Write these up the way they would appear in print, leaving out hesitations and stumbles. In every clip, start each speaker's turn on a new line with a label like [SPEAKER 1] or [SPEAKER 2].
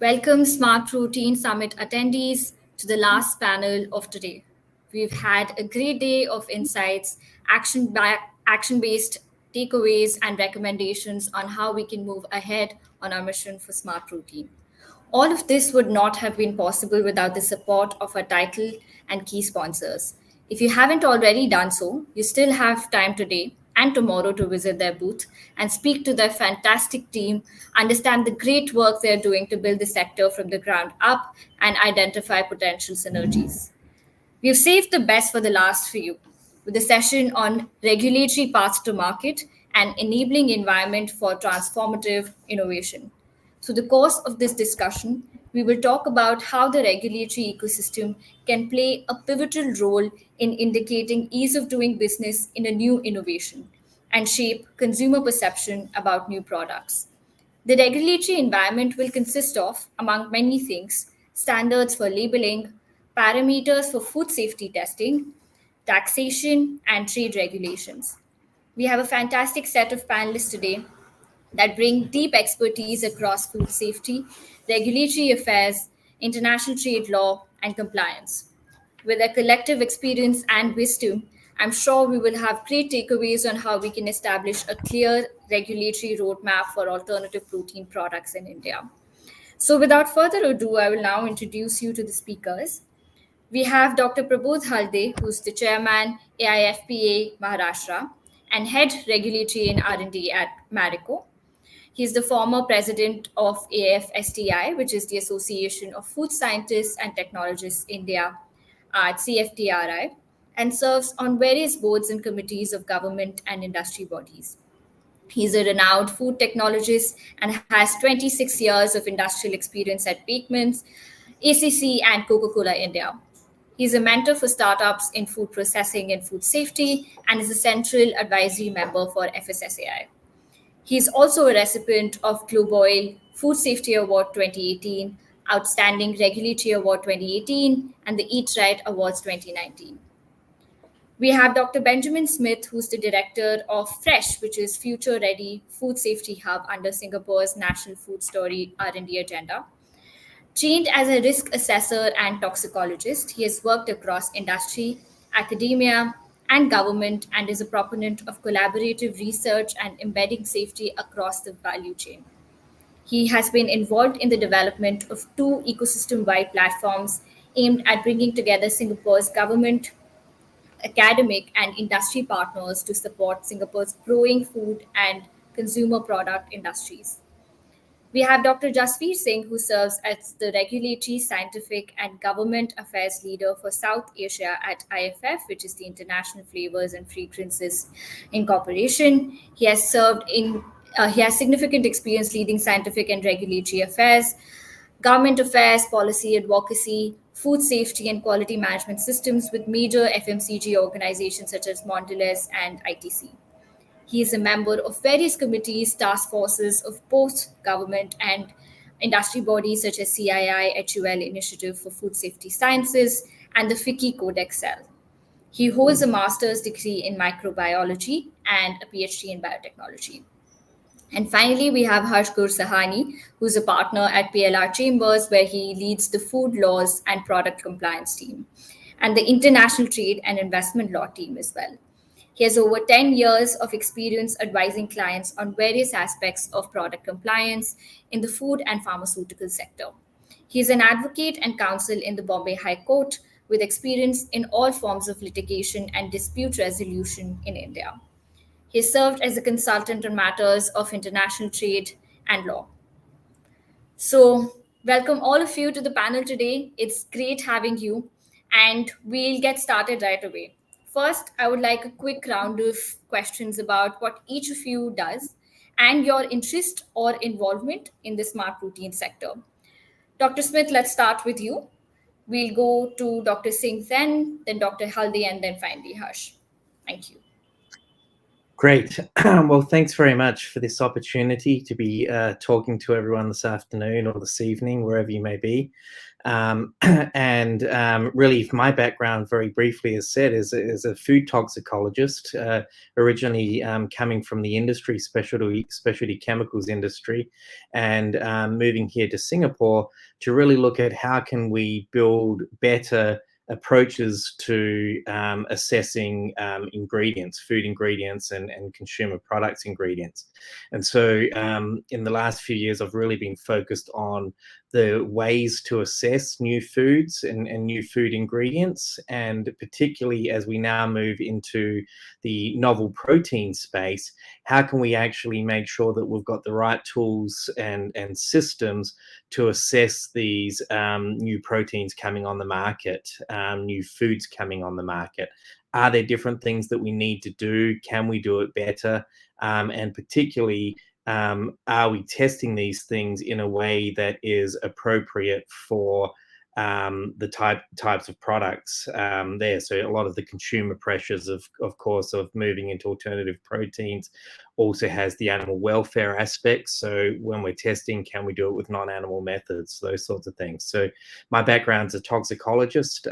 [SPEAKER 1] Welcome, Smart Protein Summit attendees, to the last panel of today. We've had a great day of insights, action based takeaways, and recommendations on how we can move ahead on our mission for Smart Protein. All of this would not have been possible without the support of our title and key sponsors. If you haven't already done so, you still have time today and tomorrow to visit their booth and speak to their fantastic team, understand the great work they're doing to build the sector from the ground up, and identify potential synergies. We've saved the best for the last for you with a session on regulatory paths to market and enabling environment for transformative innovation. Through the course of this discussion, we will talk about how the regulatory ecosystem can play a pivotal role in indicating ease of doing business in a new innovation and shape consumer perception about new products. The regulatory environment will consist of, among many things, standards for labeling, parameters for food safety testing, taxation, and trade regulations. We have a fantastic set of panelists today that bring deep expertise across food safety, regulatory affairs, international trade law, and compliance. With their collective experience and wisdom, I'm sure we will have great takeaways on how we can establish a clear regulatory roadmap for alternative protein products in India. So, without further ado, I will now introduce you to the speakers. We have Dr. Prabhu Haldi, who's the chairman AIFPA Maharashtra and head regulatory and R&D at Marico. He's the former president of AFSTI, which is the Association of Food Scientists and Technologists India at CFTRI, and serves on various boards and committees of government and industry bodies. He's a renowned food technologist and has 26 years of industrial experience at Bakeman's, ACC, and Coca Cola India. He's a mentor for startups in food processing and food safety and is a central advisory member for FSSAI. He is also a recipient of Globoil Food Safety Award 2018, Outstanding Regulatory Award 2018, and the Eat Right Awards 2019. We have Dr. Benjamin Smith, who's the director of FRESH, which is Future Ready Food Safety Hub under Singapore's National Food Story R&D agenda. Trained as a risk assessor and toxicologist, he has worked across industry, academia, and government and is a proponent of collaborative research and embedding safety across the value chain. He has been involved in the development of two ecosystem wide platforms aimed at bringing together Singapore's government, academic, and industry partners to support Singapore's growing food and consumer product industries. We have Dr. Jaspee Singh, who serves as the Regulatory, Scientific, and Government Affairs Leader for South Asia at IFF, which is the International Flavors and Fragrances Incorporation. He has significant experience leading scientific and regulatory affairs, government affairs, policy advocacy, food safety, and quality management systems with major FMCG organizations such as Mondelez and ITC. He is a member of various committees, task forces of both government and industry bodies such as CII, HUL Initiative for Food Safety Sciences, and the FICCI Codex Cell. He holds a master's degree in microbiology and a PhD in biotechnology. And finally, we have Harshgur Sahani, who's a partner at PLR Chambers, where he leads the food laws and product compliance team, and the international trade and investment law team as well. He has over 10 years of experience advising clients on various aspects of product compliance in the food and pharmaceutical sector. He is an advocate and counsel in the Bombay High Court with experience in all forms of litigation and dispute resolution in India. He served as a consultant on matters of international trade and law. So, welcome all of you to the panel today. It's great having you, and we'll get started right away. First, I would like a quick round of questions about what each of you does and your interest or involvement in the smart routine sector. Dr. Smith, let's start with you. We'll go to Dr. Singh then Dr. Haldi, and then finally Harsh. Thank you.
[SPEAKER 2] Great. Well, thanks very much for this opportunity to be talking to everyone this afternoon or this evening, wherever you may be. And really, my background, very briefly, as said, is a food toxicologist, originally coming from the industry, specialty chemicals industry, and moving here to Singapore to really look at how can we build better approaches to assessing ingredients, food ingredients, and consumer products ingredients. And so in the last few years, I've really been focused on the ways to assess new foods and new food ingredients, and particularly as we now move into the novel protein space, how can we actually make sure that we've got the right tools and systems to assess these new proteins coming on the market, new foods coming on the market? Are there different things that we need to do? Can we do it better? And particularly, are we testing these things in a way that is appropriate for the types of products there? So a lot of the consumer pressures, of course, of moving into alternative proteins also has the animal welfare aspects. So when we're testing, can we do it with non-animal methods? Those sorts of things. So my background's a toxicologist,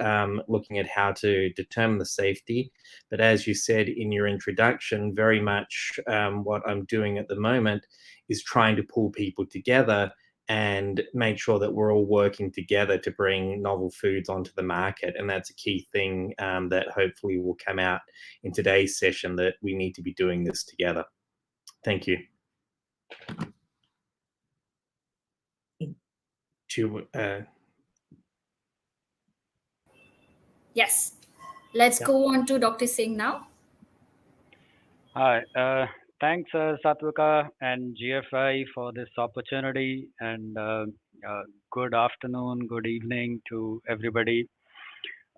[SPEAKER 2] looking at how to determine the safety. But as you said in your introduction, very much what I'm doing at the moment is trying to pull people together and make sure that we're all working together to bring novel foods onto the market. And that's a key thing that hopefully will come out in today's session, that we need to be doing this together. Thank you.
[SPEAKER 1] Yes. Let's
[SPEAKER 2] Yeah.
[SPEAKER 1] go on to Dr. Singh now.
[SPEAKER 3] Hi, thanks, Satvika and GFI for this opportunity, and good afternoon, good evening to everybody.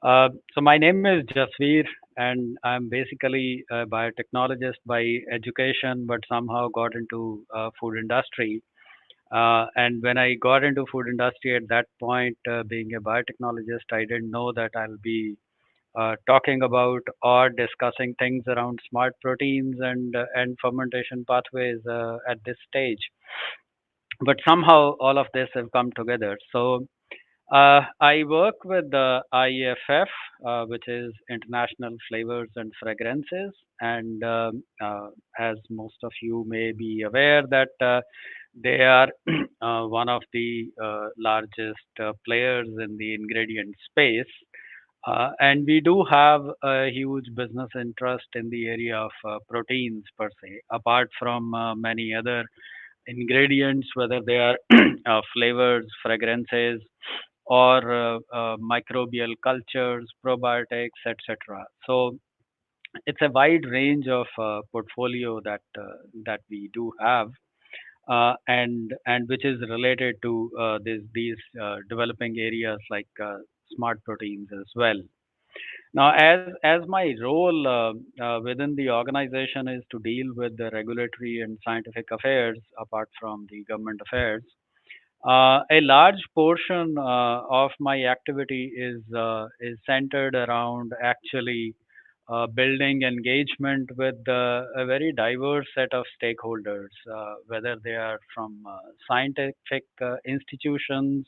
[SPEAKER 3] So my name is Jasvir, and I'm basically a biotechnologist by education, but somehow got into food industry. And when I got into food industry at that point, being a biotechnologist, I didn't know that I'll be talking about or discussing things around smart proteins and fermentation pathways at this stage. But somehow all of this have come together. So I work with the IEFF, which is International Flavors and Fragrances, and as most of you may be aware, that they are one of the largest players in the ingredient space. And we do have a huge business interest in the area of proteins per se, apart from many other ingredients, whether they are flavors, fragrances, or microbial cultures, probiotics, etc. So it's a wide range of portfolio that we do have, and which is related to these developing areas like smart proteins as well. Now, as my role within the organization is to deal with the regulatory and scientific affairs, apart from the government affairs, a large portion of my activity is centered around actually building engagement with a very diverse set of stakeholders, whether they are from scientific institutions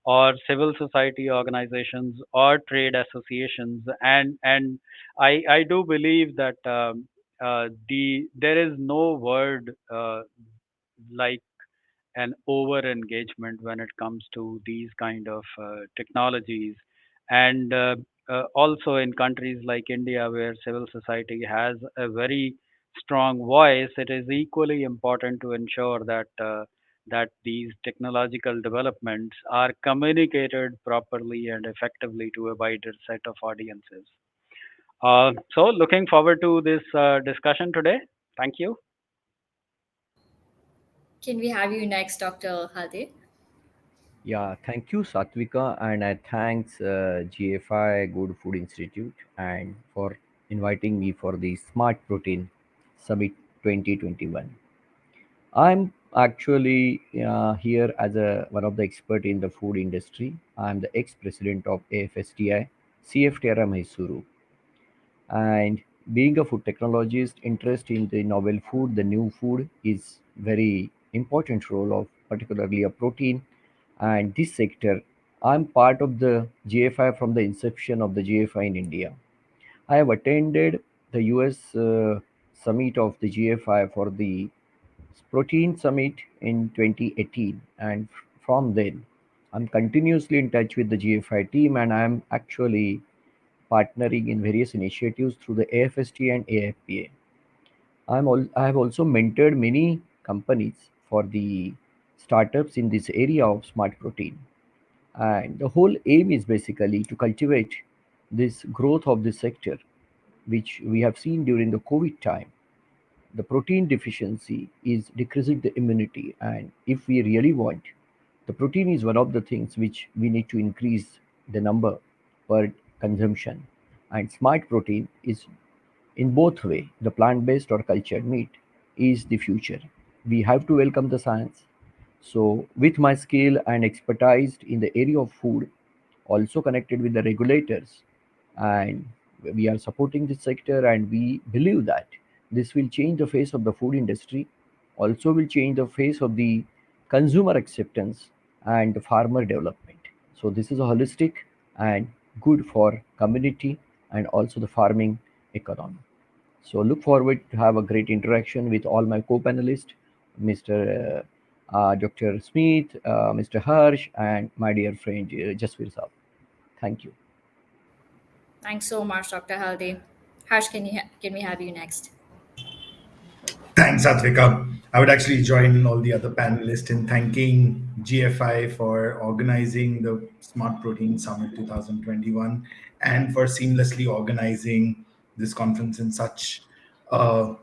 [SPEAKER 3] or civil society organizations or trade associations, and I do believe that there is no word like an over engagement when it comes to these kind of technologies, and also in countries like India, where civil society has a very strong voice, it is equally important to ensure that these technological developments are communicated properly and effectively to a wider set of audiences. So looking forward to this discussion today. Thank you.
[SPEAKER 1] Can we have you next, Dr. Haldi?
[SPEAKER 4] Yeah, thank you, Satvika, and I thanks GFI Good Food Institute and for inviting me for the Smart Protein Summit 2021. I'm actually here as one of the expert in the food industry. I'm the ex-president of AFSTI, CFTR Mysuru, and being a food technologist, interest in the novel food, the new food is very important role of particularly a protein and this sector. I'm part of the GFI from the inception of the GFI in India. I have attended the US summit of the GFI for the Protein Summit in 2018, and from then, I'm continuously in touch with the GFI team, and I'm actually partnering in various initiatives through the AFST and AFPA. I have also mentored many companies for the startups in this area of smart protein. And the whole aim is basically to cultivate this growth of this sector, which we have seen during the COVID time. The protein deficiency is decreasing the immunity, and if we really want, the protein is one of the things which we need to increase the number per consumption. And smart protein is in both way, the plant-based or cultured meat is the future. We have to welcome the science. So with my skill and expertise in the area of food, also connected with the regulators, and we are supporting this sector, and we believe that this will change the face of the food industry, also will change the face of the consumer acceptance and the farmer development. So this is a holistic and good for community and also the farming economy. So look forward to have a great interaction with all my co-panelists, Mr. Dr. Smith, Mr. Harsh, and my dear friend Jasvir Saab. Thank you.
[SPEAKER 1] Thanks so much, Dr. Haldi. Harsh, can we have you next?
[SPEAKER 5] Thanks, Satvika. I would actually join all the other panelists in thanking GFI for organizing the Smart Protein Summit 2021 and for seamlessly organizing this conference in such a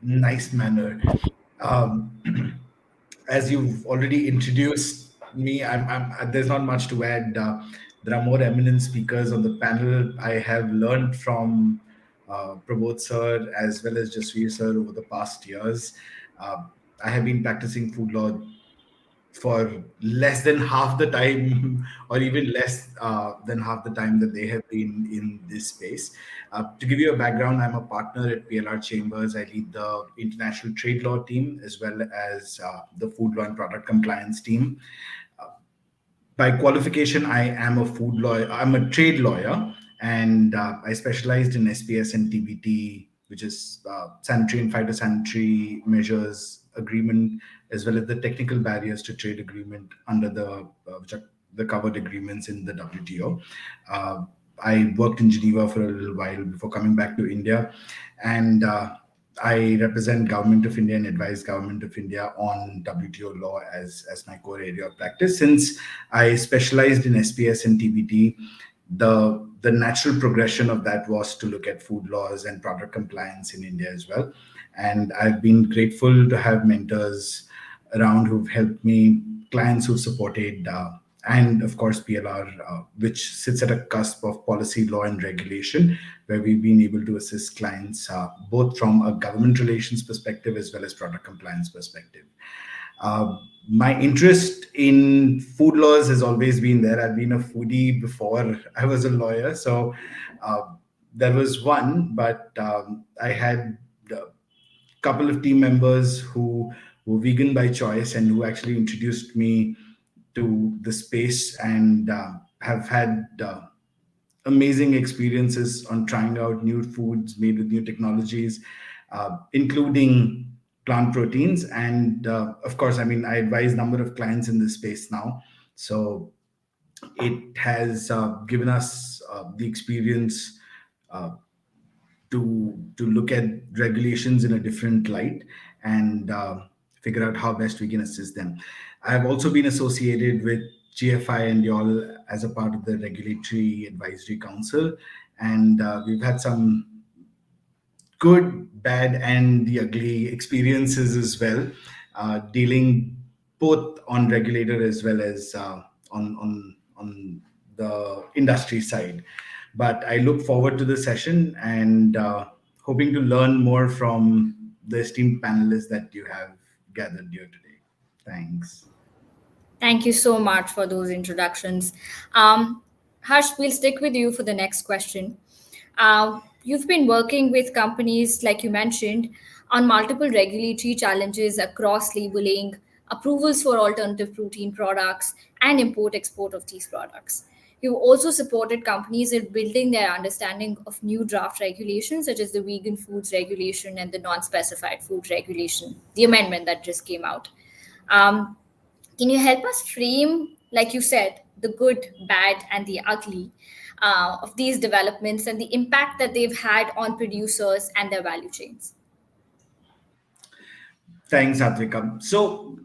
[SPEAKER 5] nice manner. Um, as you've already introduced me, there's not much to add. There are more eminent speakers on the panel. I have learned from Prabodh sir as well as Jasvir sir over the past years. Uh, I have been practicing food law for less than half the time, or even less than half the time that they have been in this space. To give you a background, I'm a partner at PLR Chambers. I lead the international trade law team as well as the food law and product compliance team. By qualification, I am a food lawyer. I'm a trade lawyer, and I specialized in SPS and TBT, which is sanitary and phytosanitary measures agreement, as well as the technical barriers to trade agreement under the which are the covered agreements in the WTO. Uh, I worked in Geneva for a little while before coming back to India, and I represent Government of India and advise Government of India on WTO law as my core area of practice. Since I specialized in SPS and TBT, the natural progression of that was to look at food laws and product compliance in India as well. And I've been grateful to have mentors around who've helped me, clients who've supported, and of course PLR, which sits at a cusp of policy, law, and regulation, where we've been able to assist clients both from a government relations perspective as well as product compliance perspective. My interest in food laws has always been there. I've been a foodie before I was a lawyer, so there was one, but I had a couple of team members who were vegan by choice and who actually introduced me to the space, and have had amazing experiences on trying out new foods made with new technologies, including plant proteins. And of course, I mean, I advise a number of clients in this space now. So it has given us the experience uh, to look at regulations in a different light and figure out how best we can assist them. I've also been associated with GFI and y'all as a part of the Regulatory Advisory Council, and we've had some good, bad, and the ugly experiences as well, dealing both on regulator as well as on the industry side. But I look forward to the session and hoping to learn more from the esteemed panelists that you have gathered here today. Thanks.
[SPEAKER 1] Thank you so much for those introductions. Harsh, we'll stick with you for the next question. You've been working with companies, like you mentioned, on multiple regulatory challenges across labeling, approvals for alternative protein products, and import export of these products. You've also supported companies in building their understanding of new draft regulations, such as the vegan foods regulation and the non specified food regulation, the amendment that just came out. Um, can you help us frame, like you said, the good, bad, and the ugly of these developments and the impact that they've had on producers and their value chains?
[SPEAKER 5] Thanks, Atvika. So,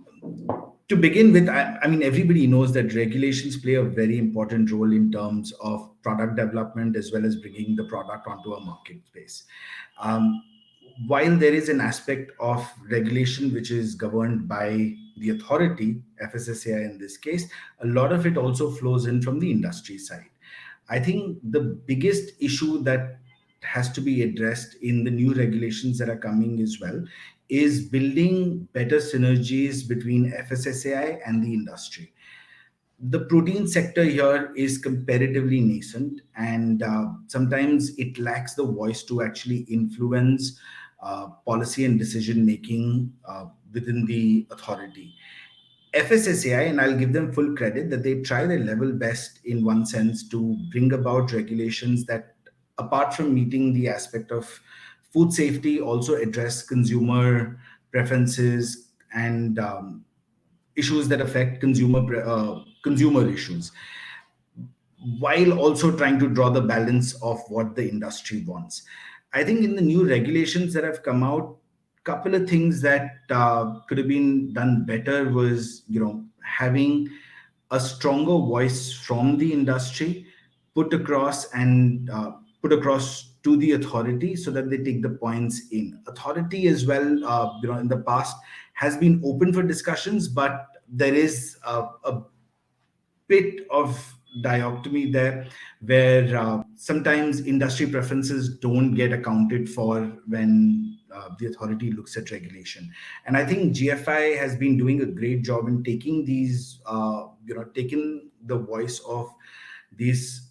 [SPEAKER 5] to begin with, I mean, everybody knows that regulations play a very important role in terms of product development as well as bringing the product onto a market space. Um, while there is an aspect of regulation which is governed by the authority, FSSAI in this case, a lot of it also flows in from the industry side. I think the biggest issue that has to be addressed in the new regulations that are coming as well is building better synergies between FSSAI and the industry. The protein sector here is comparatively nascent, and sometimes it lacks the voice to actually influence policy and decision making within the authority. FSSAI, and I'll give them full credit that they try their level best in one sense to bring about regulations that, apart from meeting the aspect of food safety, also address consumer preferences and issues that affect consumer issues, while also trying to draw the balance of what the industry wants. I think in the new regulations that have come out, couple of things that could have been done better was, having a stronger voice from the industry put across and put across to the authority so that they take the points in. Authority as well, in the past has been open for discussions, but there is a bit of dichotomy there where sometimes industry preferences don't get accounted for when the authority looks at regulation. And I think GFI has been doing a great job in taking these taking the voice of these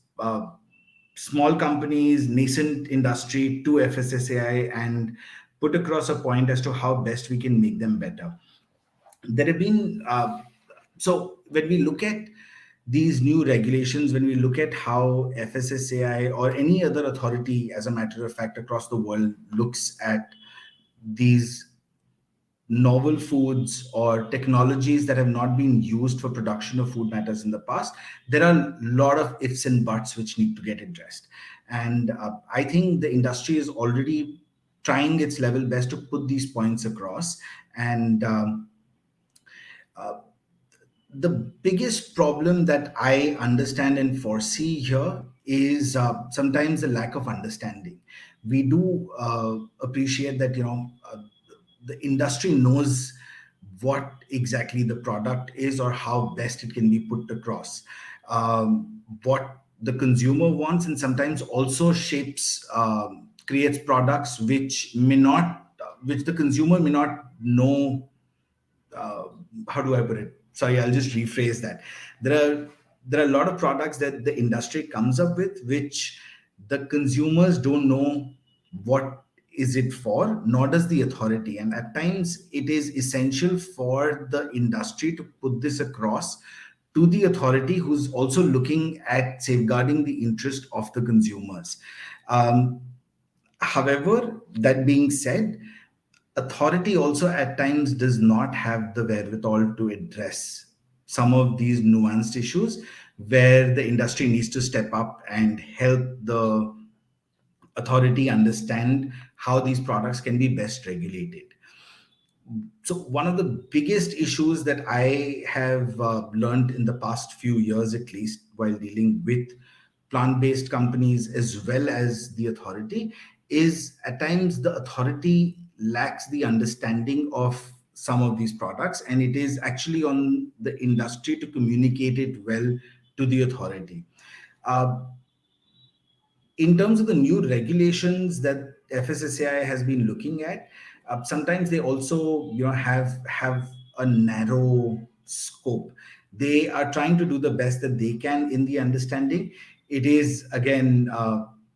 [SPEAKER 5] small companies, nascent industry to FSSAI and put across a point as to how best we can make them better. There have been so when we look at these new regulations, when we look at how FSSAI or any other authority, as a matter of fact, across the world looks at these novel foods or technologies that have not been used for production of food matters in the past, there are a lot of ifs and buts which need to get addressed. And I think the industry is already trying its level best to put these points across. And uh, the biggest problem that I understand and foresee here is sometimes the lack of understanding. We do appreciate that the industry knows what exactly the product is or how best it can be put across, what the consumer wants, and sometimes also shapes creates products which the consumer may not know. uh, how do I put it? Sorry, I'll just rephrase that. There are there are a lot of products that the industry comes up with, which the consumers don't know what is it for, nor does the authority. And at times, it is essential for the industry to put this across to the authority, who's also looking at safeguarding the interest of the consumers. Um, However, that being said, authority also at times does not have the wherewithal to address some of these nuanced issues where the industry needs to step up and help the authority understand how these products can be best regulated. So one of the biggest issues that I have learned in the past few years, at least while dealing with plant-based companies as well as the authority, is at times the authority lacks the understanding of some of these products, and it is actually on the industry to communicate it well to the authority. Uh, in terms of the new regulations that FSSAI has been looking at, sometimes they also have a narrow scope. They are trying to do the best that they can in the understanding. It is again,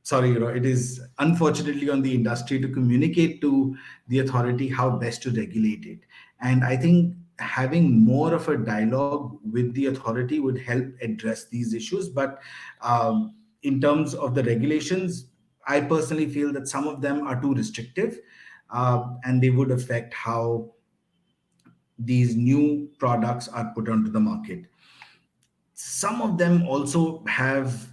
[SPEAKER 5] sorry, it is unfortunately on the industry to communicate to the authority how best to regulate it. And I think having more of a dialogue with the authority would help address these issues. But in terms of the regulations, I personally feel that some of them are too restrictive, and they would affect how these new products are put onto the market. Some of them also have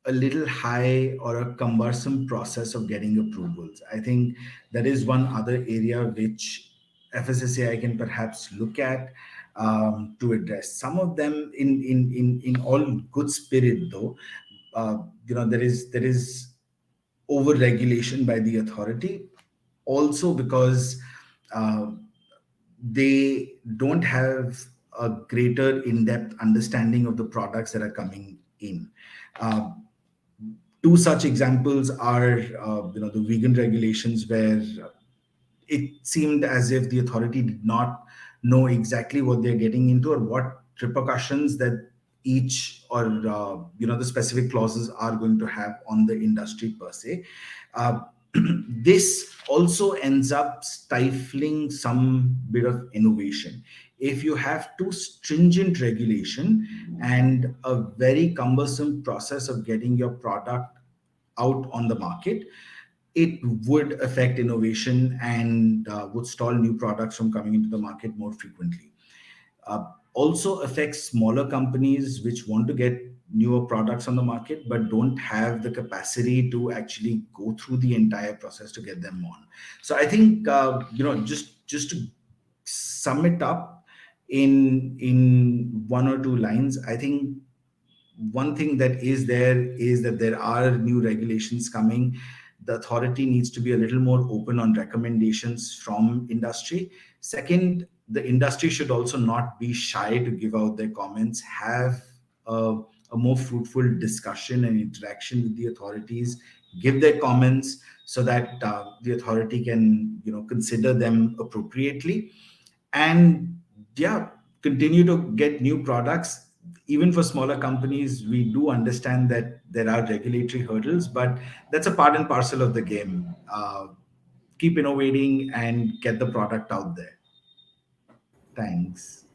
[SPEAKER 5] a little high or a cumbersome process of getting approvals. I think that is one other area which FSSAI can perhaps look at, to address. Some of them, in all good spirit, though, there is over regulation by the authority, also because uh, they don't have a greater in-depth understanding of the products that are coming in. Uh, Two such examples are, the vegan regulations, where it seemed as if the authority did not know exactly what they're getting into, or what repercussions that each, or the specific clauses are going to have on the industry per se. uh, this also ends up stifling some bit of innovation. If you have too stringent regulation and a very cumbersome process of getting your product out on the market, it would affect innovation and would stall new products from coming into the market more frequently. Also affects smaller companies which want to get newer products on the market but don't have the capacity to actually go through the entire process to get them on. So I think, just to sum it up in one or two lines, I think one thing that is there is that there are new regulations coming. The authority needs to be a little more open on recommendations from industry. Second, the industry should also not be shy to give out their comments, have a more fruitful discussion and interaction with the authorities, give their comments so that the authority can, consider them appropriately. And yeah, continue to get new products. Even for smaller companies, we do understand that there are regulatory hurdles, but that's a part and parcel of the game. Keep innovating and get the product out there. Thanks.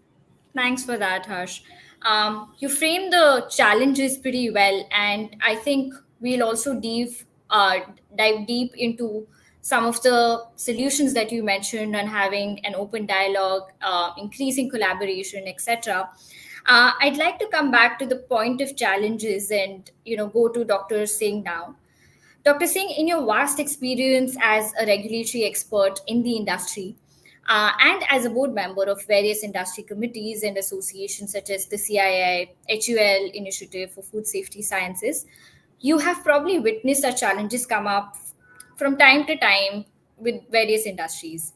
[SPEAKER 1] Thanks for that, Harsh. You framed the challenges pretty well, and I think we'll also uh, dive deep into some of the solutions that you mentioned on having an open dialogue, increasing collaboration, etc. I'd like to come back to the point of challenges and go to Dr. Singh now. Dr. Singh, in your vast experience as a regulatory expert in the industry and as a board member of various industry committees and associations such as the CII, HUL Initiative for Food Safety Sciences, you have probably witnessed such challenges come up from time to time with various industries.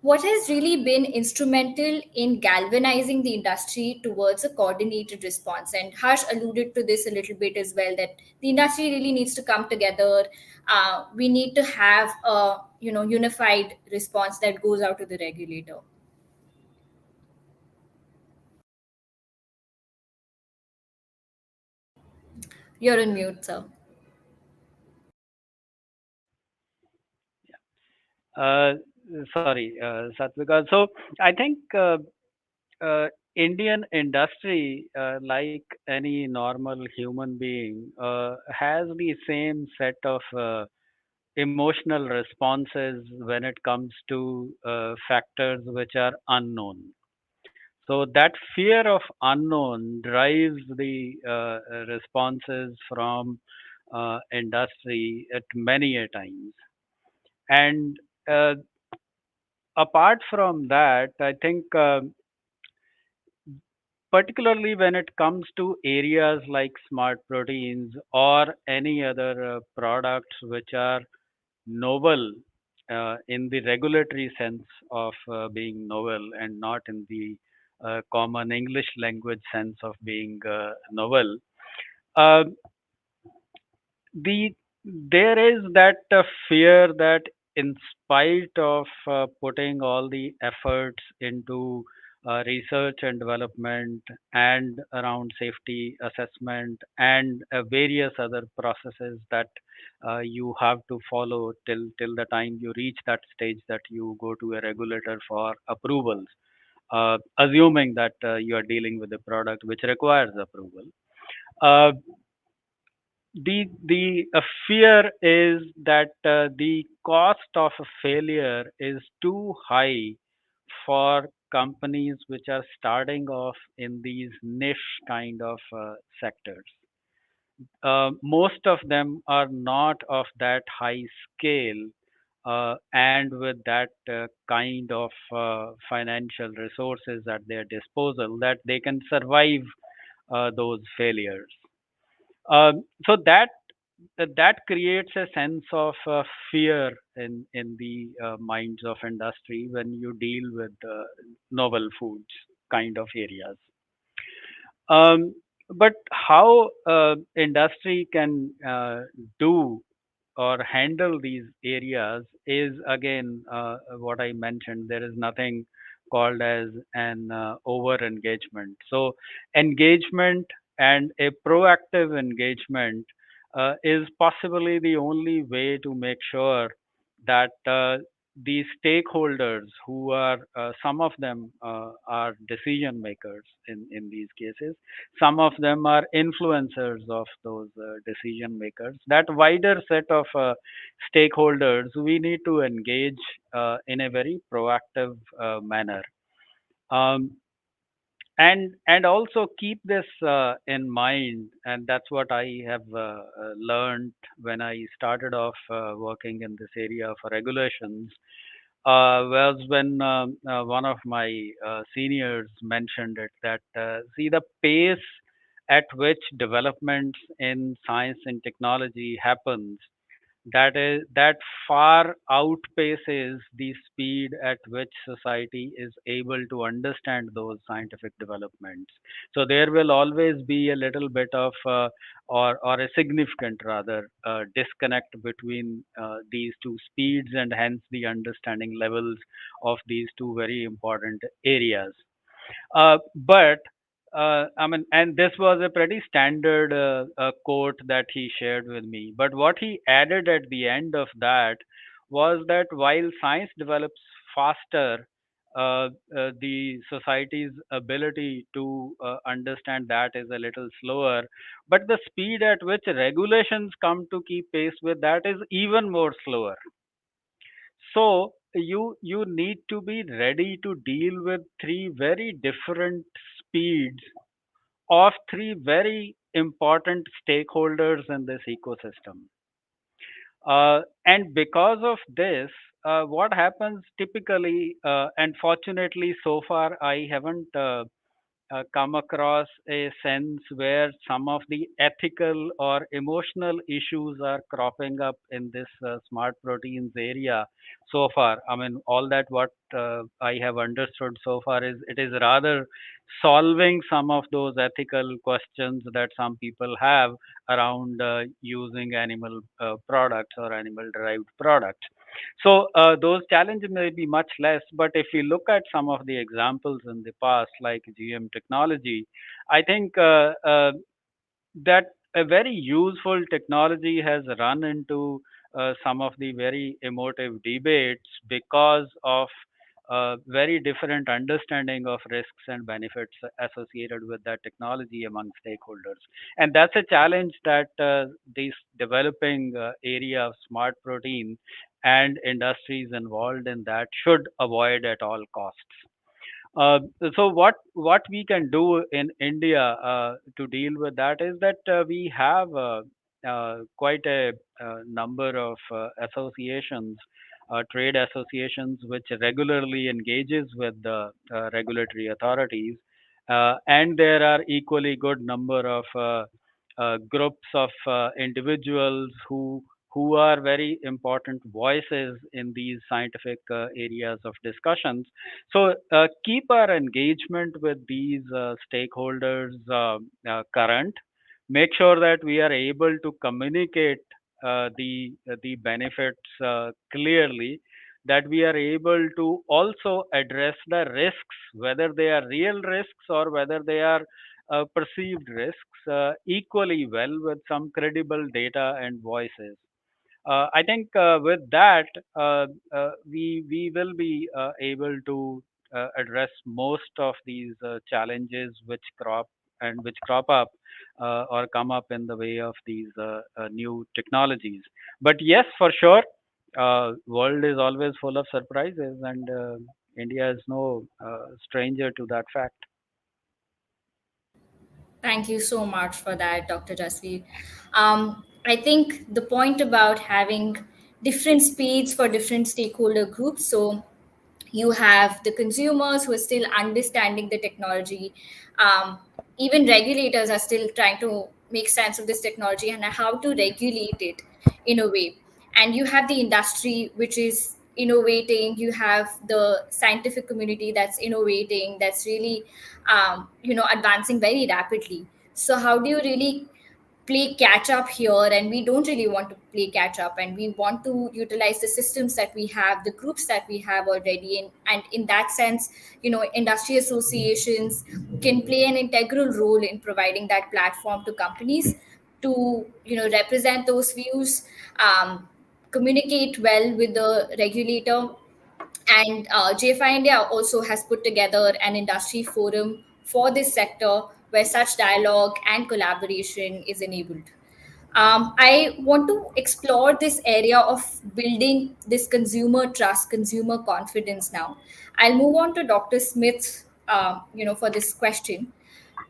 [SPEAKER 1] What has really been instrumental in galvanizing the industry towards a coordinated response? And Harsh alluded to this a little bit as well, that the industry really needs to come together. We need to have a unified response that goes out to the regulator. You're on mute, sir.
[SPEAKER 3] Uh, Sorry, Satvika. So I think Indian industry, like any normal human being, has the same set of emotional responses when it comes to factors which are unknown. So that fear of unknown drives the responses from industry at many a times. And uh, apart from that, I think particularly when it comes to areas like smart proteins or any other products which are novel in the regulatory sense of being novel and not in the common English language sense of being novel. Uh, the there is that fear that in spite of putting all the efforts into research and development and around safety assessment and various other processes that you have to follow till the time you reach that stage that you go to a regulator for approvals, assuming that you are dealing with a product which requires approval. Uh, the fear is that the cost of a failure is too high for companies which are starting off in these niche kind of sectors. Most of them are not of that high scale and with that kind of financial resources at their disposal that they can survive those failures. So that creates a sense of fear in the minds of industry when you deal with novel foods kind of areas. Um, but how industry can do or handle these areas is again what I mentioned. There is nothing called as an over engagement. So engagement and a proactive engagement is possibly the only way to make sure that the stakeholders who are some of them are decision makers in these cases, some of them are influencers of those decision makers, that wider set of stakeholders we need to engage in a very proactive manner. um, and also keep this in mind, and that's what I have learned when I started off working in this area for regulations. Was when one of my seniors mentioned it, that see the pace at which developments in science and technology happens, that far outpaces the speed at which society is able to understand those scientific developments. So there will always be a little bit of or a significant rather disconnect between these two speeds, and hence the understanding levels of these two very important areas. But I mean, and this was a pretty standard quote that he shared with me. But what he added at the end of that was that while science develops faster, the society's ability to understand that is a little slower. But the speed at which regulations come to keep pace with that is even more slower. So you need to be ready to deal with three very different speeds of three very important stakeholders in this ecosystem. And because of this, what happens typically, and fortunately so far I haven't come across a sense where some of the ethical or emotional issues are cropping up in this smart proteins area so far. I mean, all that what I have understood so far is it is rather solving some of those ethical questions that some people have around using animal products or animal derived products. So those challenges may be much less, but if we look at some of the examples in the past, like GM technology, I think that a very useful technology has run into some of the very emotive debates because of very different understanding of risks and benefits associated with that technology among stakeholders. And that's a challenge that this developing area of smart protein and industries involved in that should avoid at all costs. uh, so what we can do in India to deal with that is that we have quite a number of associations, trade associations, which regularly engages with the regulatory authorities, and there are equally good number of groups of individuals who are very important voices in these scientific areas of discussions. So keep our engagement with these stakeholders current. Make sure that we are able to communicate the benefits clearly. That we are able to also address the risks, whether they are real risks or whether they are perceived risks, equally well with some credible data and voices. I think with that, we will be able to address most of these challenges which crop up or come up in the way of these new technologies. But yes, for sure, world is always full of surprises, and India is no stranger to that fact.
[SPEAKER 1] Thank you so much for that, Dr. Jasvir. I think the point about having different speeds for different stakeholder groups. So you have the consumers who are still understanding the technology. Even regulators are still trying to make sense of this technology and how to regulate it in a way. And you have the industry which is innovating. You have the scientific community that's innovating, that's really advancing very rapidly. So how do you really play catch up here? And we don't really want to play catch up, and we want to utilize the systems that we have, the groups that we have already and in that sense, industry associations can play an integral role in providing that platform to companies to represent those views, communicate well with the regulator. And JFI India also has put together an industry forum for this sector where such dialogue and collaboration is enabled. I want to explore this area of building this consumer trust, consumer confidence now. I'll move on to Dr. Smith, for this question.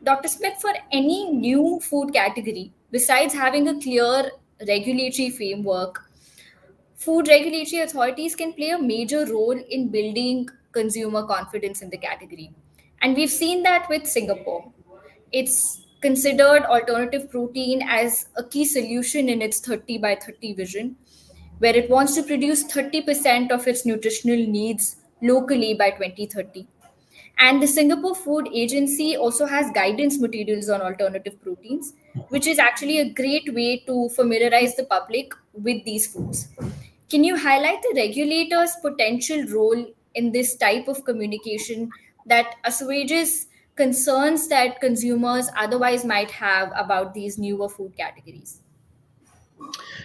[SPEAKER 1] Dr. Smith, for any new food category, besides having a clear regulatory framework, food regulatory authorities can play a major role in building consumer confidence in the category. And we've seen that with Singapore. It's considered alternative protein as a key solution in its 30 by 30 vision, where it wants to produce 30% of its nutritional needs locally by 2030. And the Singapore Food Agency also has guidance materials on alternative proteins, which is actually a great way to familiarize the public with these foods. Can you highlight the regulator's potential role in this type of communication that assuages concerns that consumers otherwise might have about these newer food categories?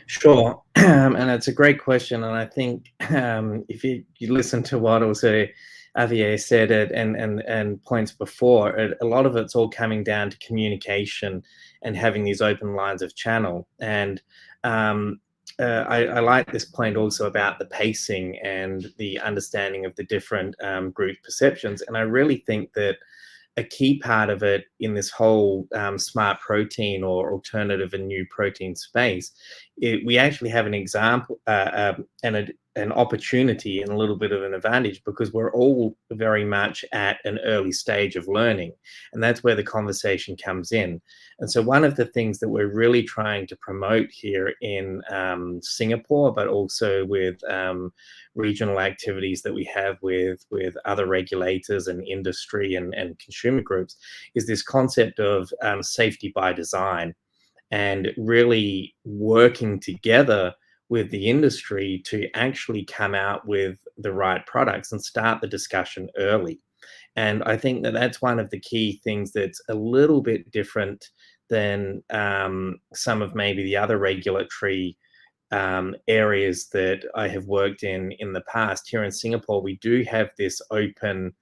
[SPEAKER 2] Sure, and it's a great question, and I think if you listen to what also Javier said it and points before, a lot of it's all coming down to communication and having these open lines of channel. And I like this point also about the pacing and the understanding of the different group perceptions. And I really think that a key part of it in this whole smart protein or alternative and new protein space, we actually have an example and an opportunity and a little bit of an advantage because we're all very much at an early stage of learning, and that's where the conversation comes in. And so one of the things that we're really trying to promote here in Singapore, but also with regional activities that we have with other regulators and industry and consumer groups, is this concept of safety by design, and really working together with the industry to actually come out with the right products and start the discussion early. And I think that that's one of the key things that's a little bit different than some of maybe the other regulatory areas that I have worked in the past. Here in Singapore, we do have this open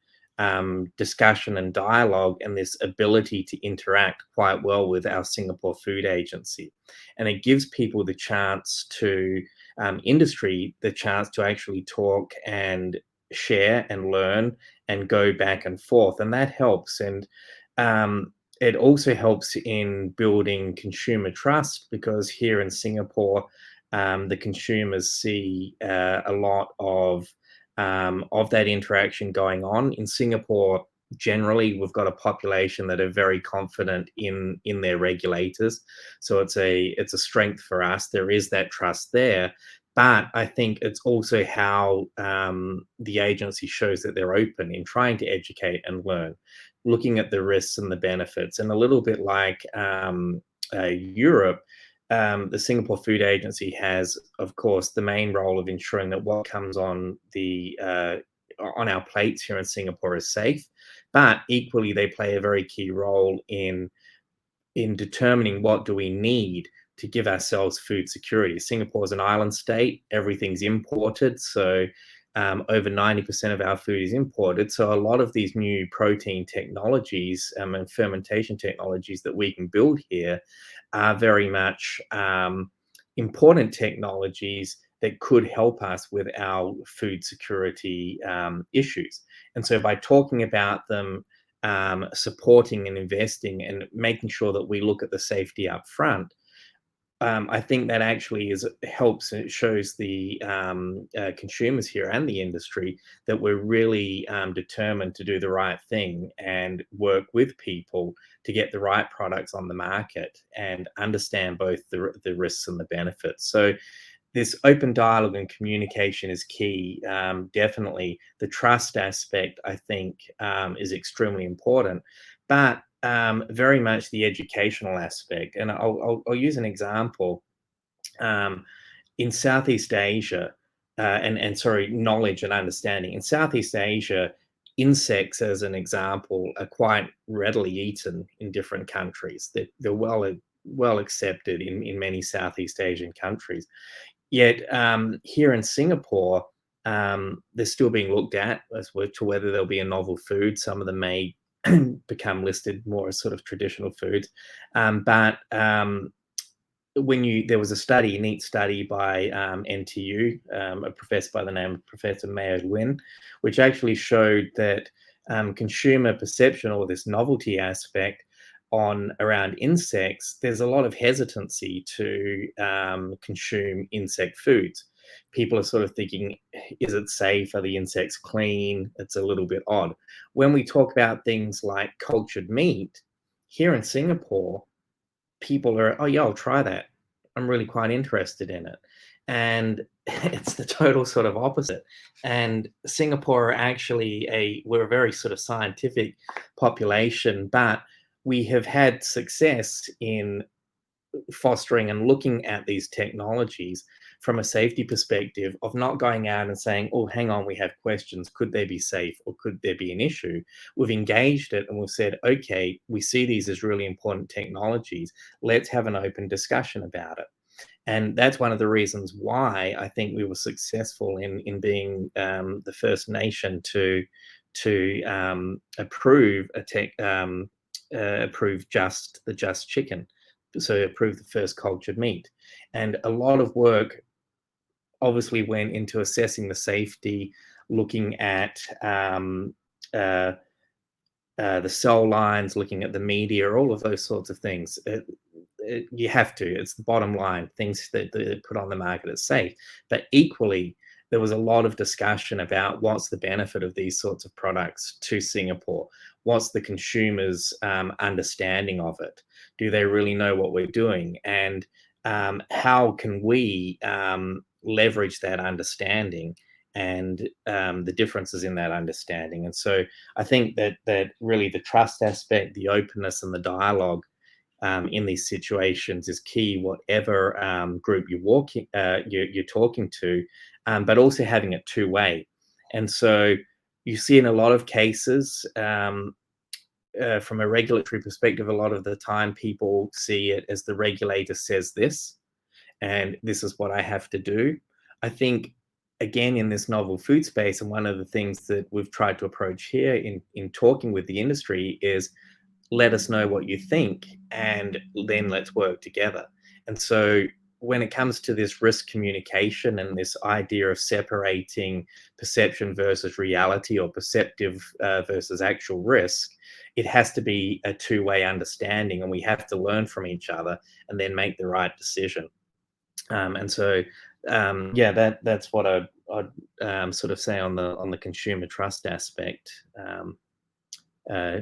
[SPEAKER 2] discussion and dialogue and this ability to interact quite well with our Singapore Food Agency. And it gives people the chance to, industry, the chance to actually talk and share and learn and go back and forth. And that helps. And it also helps in building consumer trust because here in Singapore, the consumers see a lot of that interaction going on. In Singapore, generally, we've got a population that are very confident in their regulators, so it's a strength for us. There is that trust there, but I think it's also how the agency shows that they're open in trying to educate and learn, looking at the risks and the benefits, and a little bit like Europe. The Singapore Food Agency has, of course, the main role of ensuring that what comes on our plates here in Singapore is safe, but equally they play a very key role in determining what do we need to give ourselves food security. Singapore is an island state; everything's imported, so over 90% of our food is imported. So a lot of these new protein technologies and fermentation technologies that we can build here are very much important technologies that could help us with our food security issues. And so by talking about them, supporting and investing and making sure that we look at the safety up front, I think that actually helps, and it shows the consumers here and the industry that we're really determined to do the right thing and work with people to get the right products on the market and understand both the risks and the benefits. So this open dialogue and communication is key. Definitely the trust aspect, I think, is extremely important, but very much the educational aspect. And I'll use an example. In Southeast Asia, knowledge and understanding. In Southeast Asia, insects, as an example, are quite readily eaten in different countries. They're well accepted in many Southeast Asian countries. Yet here in Singapore, they're still being looked at as to whether there'll be a novel food. Some of them may become listed more as sort of traditional foods. But there was a neat study by NTU, a professor by the name of Professor Mayo Lin, which actually showed that consumer perception, or this novelty aspect around insects, there's a lot of hesitancy to consume insect foods. People are sort of thinking, is it safe? Are the insects clean? It's a little bit odd. When we talk about things like cultured meat, here in Singapore, people are, oh yeah, I'll try that. I'm really quite interested in it. And it's the total sort of opposite. And Singapore we're a very sort of scientific population, but we have had success in fostering and looking at these technologies from a safety perspective of not going out and saying, oh, hang on, we have questions. Could they be safe, or could there be an issue? We've engaged it and we've said, okay, we see these as really important technologies. Let's have an open discussion about it. And that's one of the reasons why I think we were successful in being the first nation to approve the Just chicken. So approve the first cultured meat. And a lot of work obviously went into assessing the safety, looking at the cell lines, looking at the media, all of those sorts of things. You have to. It's the bottom line. Things that they put on the market is safe. But equally, there was a lot of discussion about what's the benefit of these sorts of products to Singapore. What's the consumer's understanding of it? Do they really know what we're doing? And how can we leverage that understanding and the differences in that understanding? And so I think that really the trust aspect, the openness and the dialogue in these situations is key, whatever group you're talking to, but also having it two-way. And so you see in a lot of cases, from a regulatory perspective, a lot of the time people see it as the regulator says this, and this is what I have to do. I think, again, in this novel food space, and one of the things that we've tried to approach here in talking with the industry is, let us know what you think, and then let's work together. And so when it comes to this risk communication and this idea of separating perception versus reality, or perceptive versus actual risk, it has to be a two-way understanding, and we have to learn from each other and then make the right decision. And so, that's what I'd sort of say on the consumer trust aspect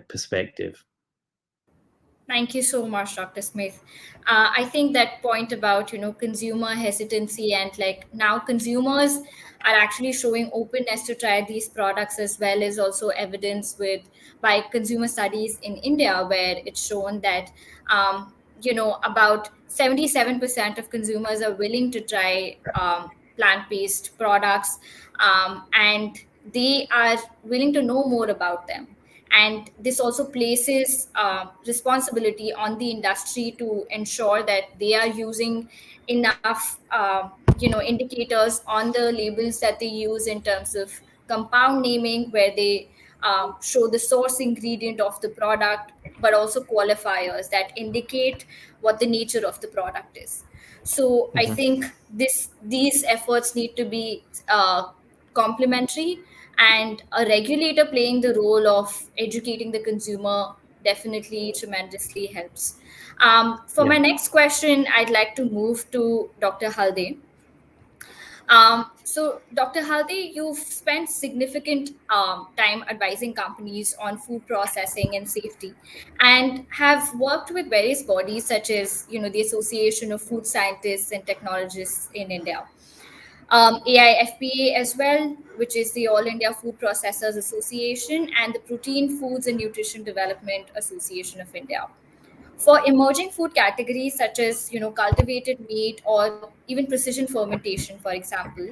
[SPEAKER 2] perspective.
[SPEAKER 1] Thank you so much, Dr. Smith. I think that point about consumer hesitancy, and like now consumers are actually showing openness to try these products as well, is also evidence by consumer studies in India, where it's shown that about 77% of consumers are willing to try plant-based products, and they are willing to know more about them. And this also places responsibility on the industry to ensure that they are using enough indicators on the labels that they use in terms of compound naming, where they show the source ingredient of the product, but also qualifiers that indicate what the nature of the product is. So I think these efforts need to be complementary, and a regulator playing the role of educating the consumer definitely tremendously helps. For
[SPEAKER 2] Yeah.
[SPEAKER 1] my next question, I'd like to move to Dr. Halde. So, Dr. Haldi, you've spent significant time advising companies on food processing and safety, and have worked with various bodies such as, the Association of Food Scientists and Technologists in India, AIFPA as well, which is the All India Food Processors Association, and the Protein Foods and Nutrition Development Association of India. For emerging food categories such as cultivated meat or even precision fermentation, for example,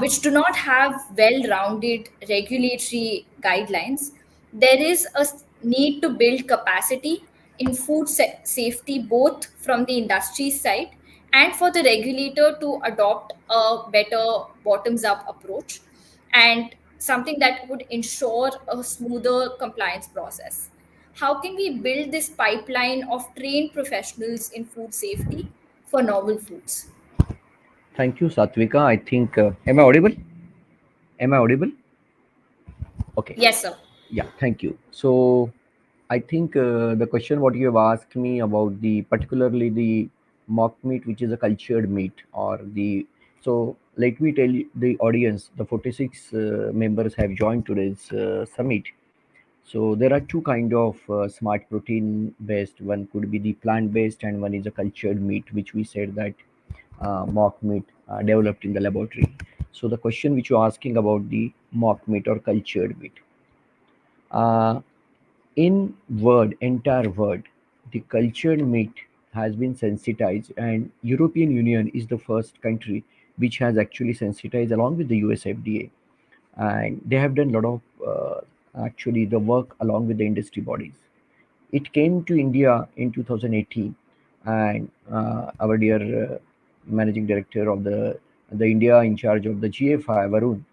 [SPEAKER 1] which do not have well-rounded regulatory guidelines, there is a need to build capacity in food safety, both from the industry side and for the regulator to adopt a better bottoms-up approach, and something that would ensure a smoother compliance process. How can we build this pipeline of trained professionals in food safety for novel foods?
[SPEAKER 4] Thank you, Satvika. I think, am I audible? Am I audible? Okay.
[SPEAKER 1] Yes, sir.
[SPEAKER 4] Yeah, thank you. So I think the question what you have asked me about the particularly the mock meat, which is a cultured meat, or the so let me tell you the audience, the 46 members have joined today's summit. So there are two kind of smart protein based. One could be the plant based, and one is a cultured meat, which we said that mock meat developed in the laboratory. So the question which you're asking about the mock meat or cultured meat. Uh, in entire world, the cultured meat has been sensitized, and European Union is the first country which has actually sensitized along with the US FDA, and they have done a lot of actually the work along with the industry bodies. It came to India in 2018, and our dear managing director of the India in charge of the GFI, Varun,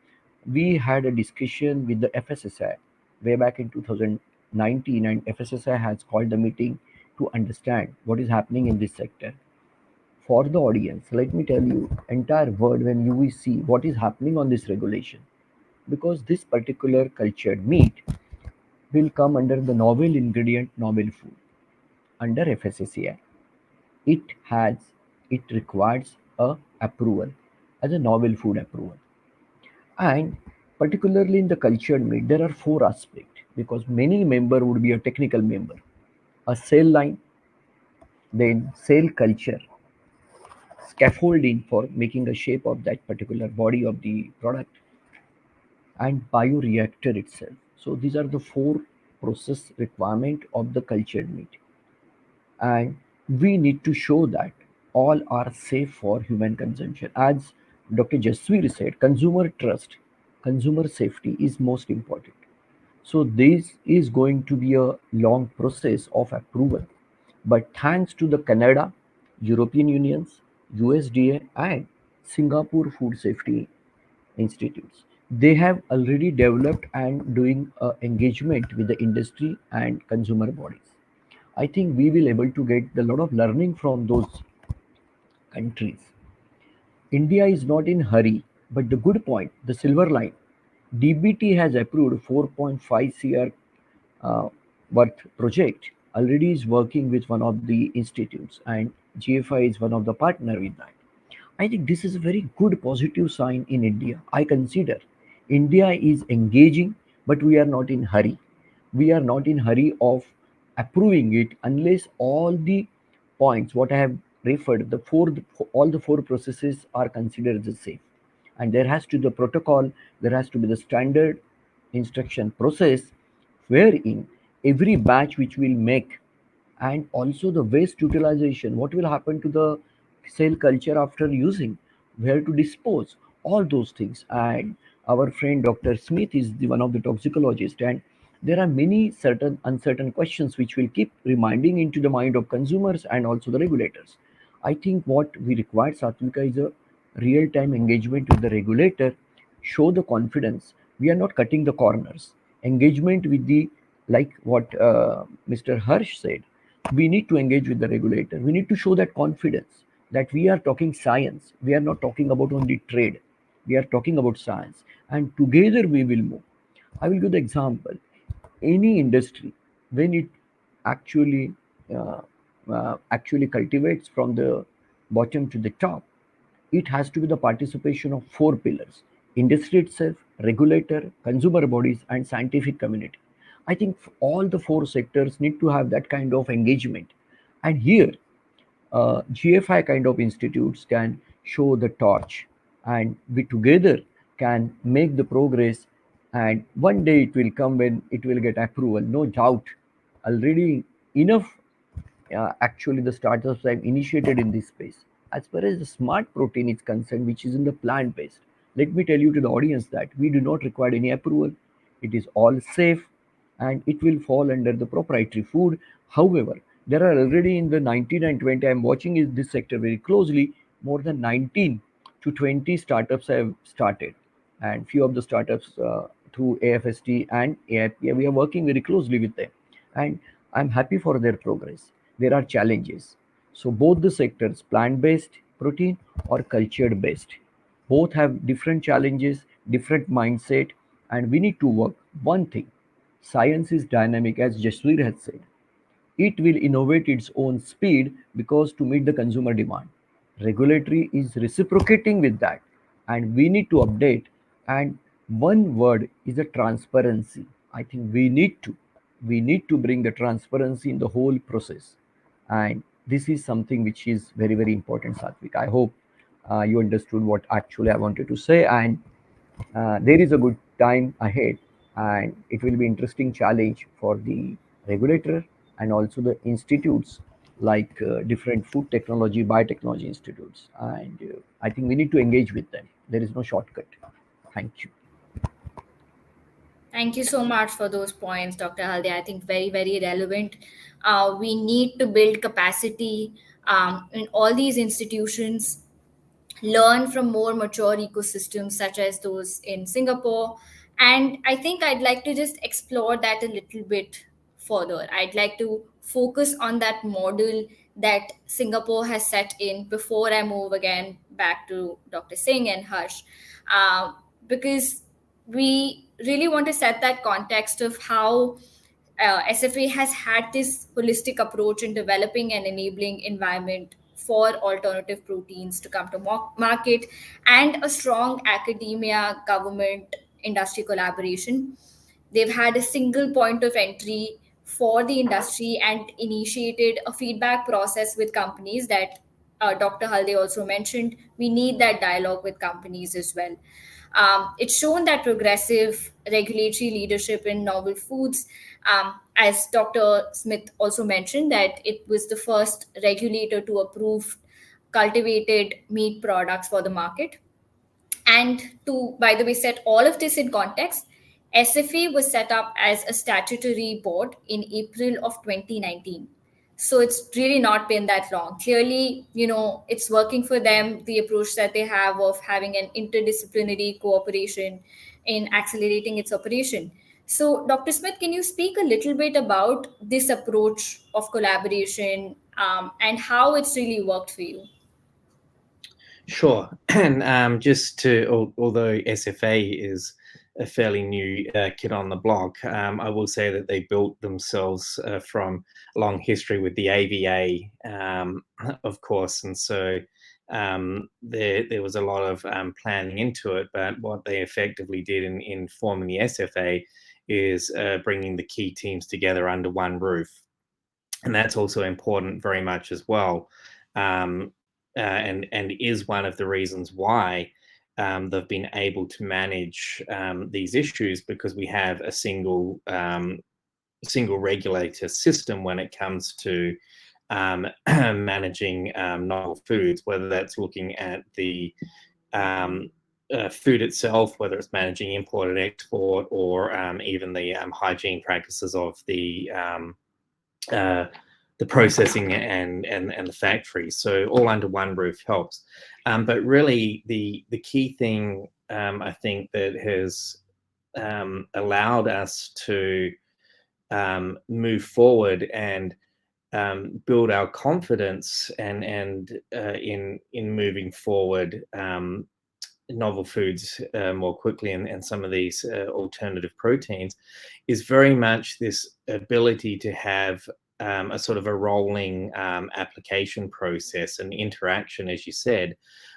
[SPEAKER 4] we had a discussion with the FSSI way back in 2019, and FSSI has called the meeting to understand what is happening in this sector. For the audience, let me tell you, entire world, when you will see what is happening on this regulation, because this particular cultured meat will come under the novel ingredient, novel food under FSSAI. It has it requires a approval as a novel food approval. And particularly in the cultured meat, there are four aspects because many member would be a technical member, a cell line, then cell culture, scaffolding for making a shape of that particular body of the product, and bioreactor itself. So these are the four process requirement of the cultured meat, and we need to show that all are safe for human consumption. As Dr. Jasvir said, consumer trust, consumer safety is most important. So this is going to be a long process of approval. But thanks to the Canada, European Unions, USDA, and Singapore Food Safety Institutes, they have already developed and doing engagement with the industry and consumer bodies. I think we will able to get a lot of learning from those countries. India is not in hurry, but the good point, the silver line, DBT has approved 4.5 CR worth project. Already is working with one of the institutes, and GFI is one of the partner with that. I think this is a very good positive sign in India. I consider India is engaging, but we are not in hurry. We are not in hurry of approving it unless all the points what I have referred, the four all the four processes are considered the same. And there has to be the protocol, there has to be the standard instruction process wherein every batch which will make, and also the waste utilization, what will happen to the cell culture after using, where to dispose, all those things. And our friend Dr. Smith is the one of the toxicologist, and there are many certain uncertain questions which will keep reminding into the mind of consumers and also the regulators. I think what we require, Satvika, is a real-time engagement with the regulator show the confidence. We are not cutting the corners. Engagement with the, like what Mr. Harsh said, we need to engage with the regulator. We need to show that confidence that we are talking science. We are not talking about only trade. We are talking about science, and together we will move. I will give the example. Any industry, when it actually actually cultivates from the bottom to the top, it has to be the participation of four pillars: industry itself, regulator, consumer bodies, and scientific community. I think all the four sectors need to have that kind of engagement. And here, GFI kind of institutes can show the torch, and we together can make the progress. And one day it will come when it will get approval, no doubt. Already enough actually the startups have initiated in this space. As far as the smart protein is concerned, which is in the plant based, let me tell you to the audience that we do not require any approval. It is all safe, and it will fall under the proprietary food. However, there are already in the 19 and 20, I'm watching this sector very closely. More than 19 to 20 startups have started, and few of the startups through AFST and AIP, we are working very closely with them, and I'm happy for their progress. There are challenges. So both the sectors, plant-based protein or cultured-based, both have different challenges, different mindset, and we need to work. One thing, science is dynamic, as Jasvir has said. It will innovate its own speed because to meet the consumer demand. Regulatory is reciprocating with that, and we need to update. And one word is a transparency. I think we need to bring the transparency in the whole process, and this is something which is very very important, Satvik. I hope you understood what actually I wanted to say, and there is a good time ahead, and it will be interesting challenge for the regulator and also the institutes like different food technology, biotechnology institutes, and I think we need to engage with them. There is no shortcut. Thank you.
[SPEAKER 1] Thank you so much for those points, Dr. Haldi. I think very, very relevant. We need to build capacity in all these institutions, learn from more mature ecosystems such as those in Singapore. And I think I'd like to just explore that a little bit further. I'd like to focus on that model that Singapore has set in before I move again back to Dr. Singh and Harsh, uh, because we really want to set that context of how SFA has had this holistic approach in developing an enabling environment for alternative proteins to come to market, and a strong academia, government, industry collaboration. They've had a single point of entry for the industry and initiated a feedback process with companies that Dr. Halde also mentioned. We need that dialogue with companies as well. It's shown that progressive regulatory leadership in novel foods, as Dr. Smith also mentioned, that it was the first regulator to approve cultivated meat products for the market. And to, by the way, set all of this in context, SFA was set up as a statutory board in April of 2019. So it's really not been that long. Clearly, it's working for them, the approach that they have of having an interdisciplinary cooperation in accelerating its operation. So, Dr. Smith, can you speak a little bit about this approach of collaboration and how it's really worked for you?
[SPEAKER 2] Sure. And just to, although SFA is a fairly new kid on the block, I will say that they built themselves from a long history with the AVA, of course. And so there was a lot of planning into it. But what they effectively did in forming the SFA is bringing the key teams together under one roof. And that's also important very much as well. And is one of the reasons why they've been able to manage these issues, because we have a single regulator system when it comes to managing novel foods, whether that's looking at the food itself, whether it's managing import and export, or even the hygiene practices of the the processing and the factory. So all under one roof helps. But really, the key thing I think that has allowed us to move forward and build our confidence and in moving forward novel foods more quickly and some of these alternative proteins is very much this ability to have a sort of a rolling application process and interaction, as you said,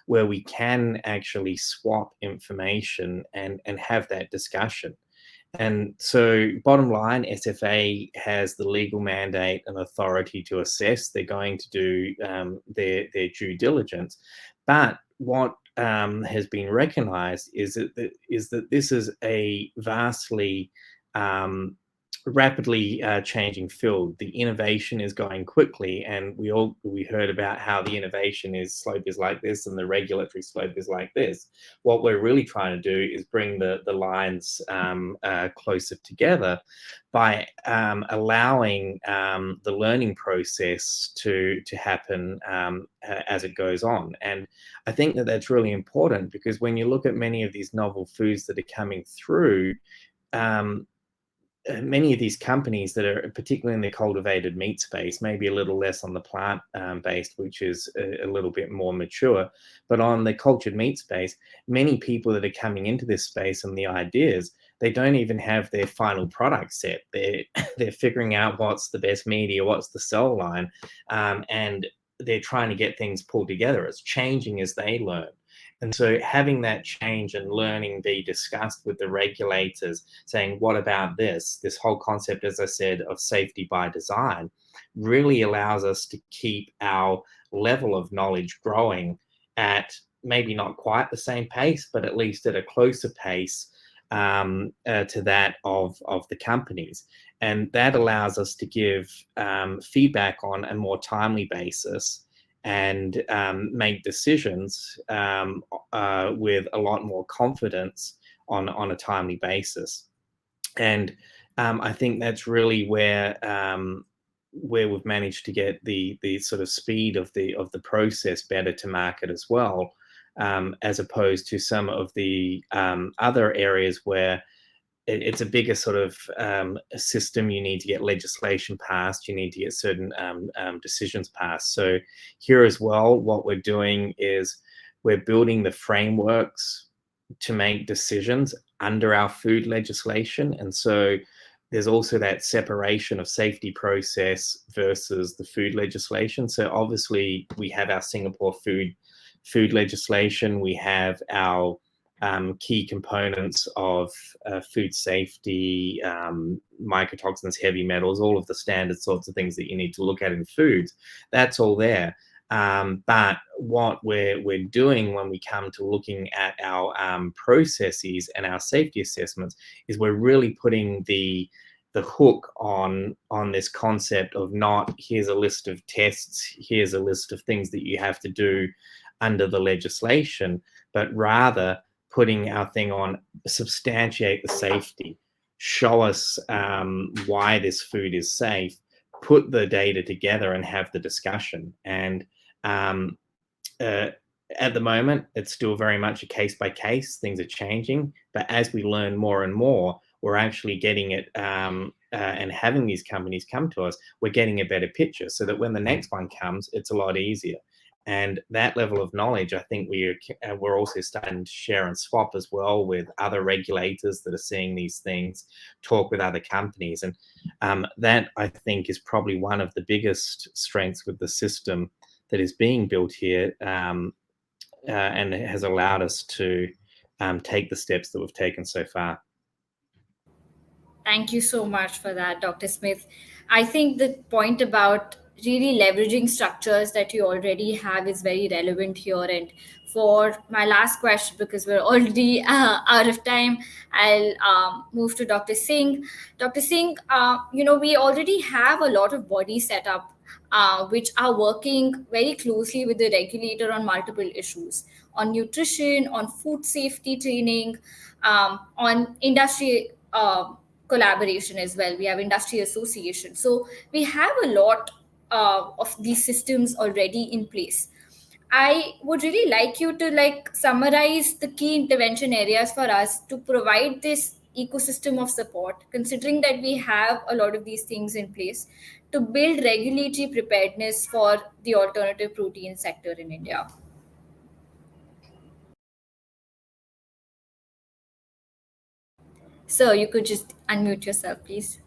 [SPEAKER 2] where we can actually swap information and have that discussion. And so, bottom line, SFA has the legal mandate and authority to assess. They're going to do their due diligence. But what has been recognised is that this is a vastly rapidly changing field. The innovation is going quickly, and we heard about how the innovation slope is like this and the regulatory slope is like this. What we're really trying to do is bring the lines closer together by allowing the learning process to happen as it goes on. And I think that that's really important, because when you look at many of these novel foods that are coming through, many of these companies that are particularly in the cultivated meat space, maybe a little less on the plant based, which is a little bit more mature, but on the cultured meat space, many people that are coming into this space and the ideas, they don't even have their final product set. They're figuring out what's the best media, what's the cell line, and they're trying to get things pulled together. It's changing as they learn. And so having that change and learning be discussed with the regulators, saying, what about this? This whole concept, as I said, of safety by design really allows us to keep our level of knowledge growing at maybe not quite the same pace, but at least at a closer pace to that of the companies. And that allows us to give feedback on a more timely basis and make decisions with a lot more confidence on a timely basis. And I think that's really where we've managed to get the sort of speed of the process better to market as well, as opposed to some of the other areas where it's a bigger sort of system. You need to get legislation passed. You need to get certain decisions passed. So here as well, what we're doing is we're building the frameworks to make decisions under our food legislation. And so there's also that separation of safety process versus the food legislation. So obviously we have our Singapore food legislation. We have our key components of food safety, mycotoxins, heavy metals, all of the standard sorts of things that you need to look at in foods. That's all there. But what we're doing when we come to looking at our processes and our safety assessments is we're really putting the hook on this concept of not, here's a list of tests, here's a list of things that you have to do under the legislation, but rather putting our thing on substantiate the safety, show us why this food is safe, put the data together and have the discussion. And at the moment, it's still very much a case by case. Things are changing, but as we learn more and more, we're actually getting it and having these companies come to us, we're getting a better picture so that when the next one comes, it's a lot easier. And that level of knowledge, I think we're also starting to share and swap as well with other regulators that are seeing these things, talk with other companies. And that, I think, is probably one of the biggest strengths with the system that is being built here, and it has allowed us to take the steps that we've taken so far.
[SPEAKER 1] Thank you so much for that, Dr. Smith. I think the point about really leveraging structures that you already have is very relevant here. And for my last question, because we're already out of time, I'll move to Dr. Singh. Dr. Singh, we already have a lot of bodies set up which are working very closely with the regulator on multiple issues, on nutrition, on food safety training, on industry collaboration as well. We have industry association. So we have a lot of these systems already in place. I would really like you to summarize the key intervention areas for us to provide this ecosystem of support, considering that we have a lot of these things in place to build regulatory preparedness for the alternative protein sector in India. So you could just unmute yourself, please.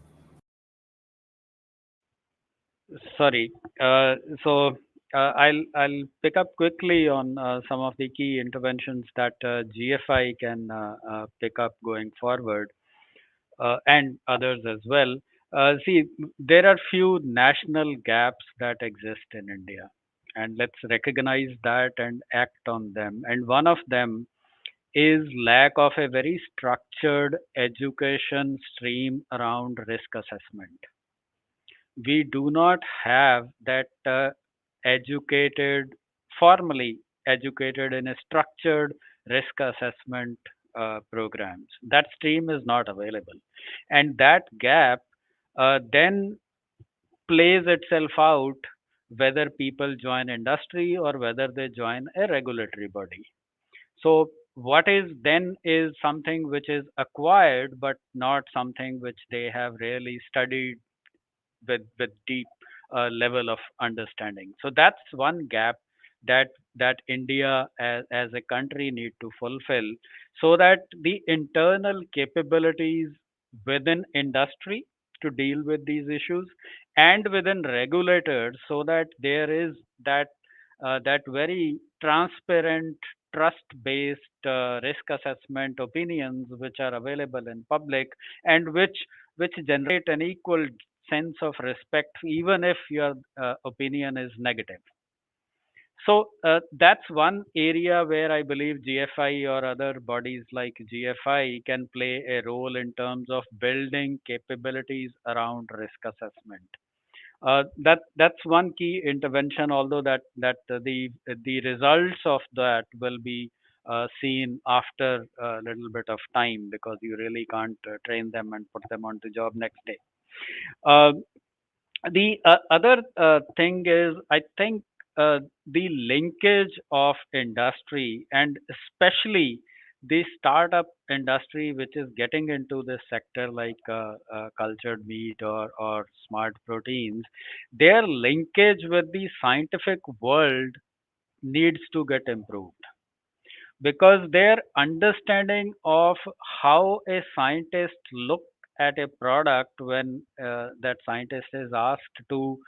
[SPEAKER 3] Sorry. I'll pick up quickly on some of the key interventions that GFI can pick up going forward, and others as well. See, there are few national gaps that exist in India, and let's recognize that and act on them. And one of them is lack of a very structured education stream around risk assessment. We do not have that educated, formally educated in a structured risk assessment programs. That stream is not available. And that gap then plays itself out whether people join industry or whether they join a regulatory body. So what is then is something which is acquired but not something which they have really studied with deep level of understanding. So that's one gap that India as a country need to fulfill, so that the internal capabilities within industry to deal with these issues and within regulators, so that there is that very transparent, trust-based risk assessment opinions which are available in public, and which generate an equal sense of respect even if your opinion is negative. So that's one area where I believe GFI or other bodies like GFI can play a role in terms of building capabilities around risk assessment. That's one key intervention, although the results of that will be seen after a little bit of time, because you really can't train them and put them on the job next day. Uh, the other thing is, I think the linkage of industry, and especially the startup industry which is getting into this sector, like cultured meat or smart proteins, their linkage with the scientific world needs to get improved, because their understanding of how a scientist look at a product when that scientist is asked to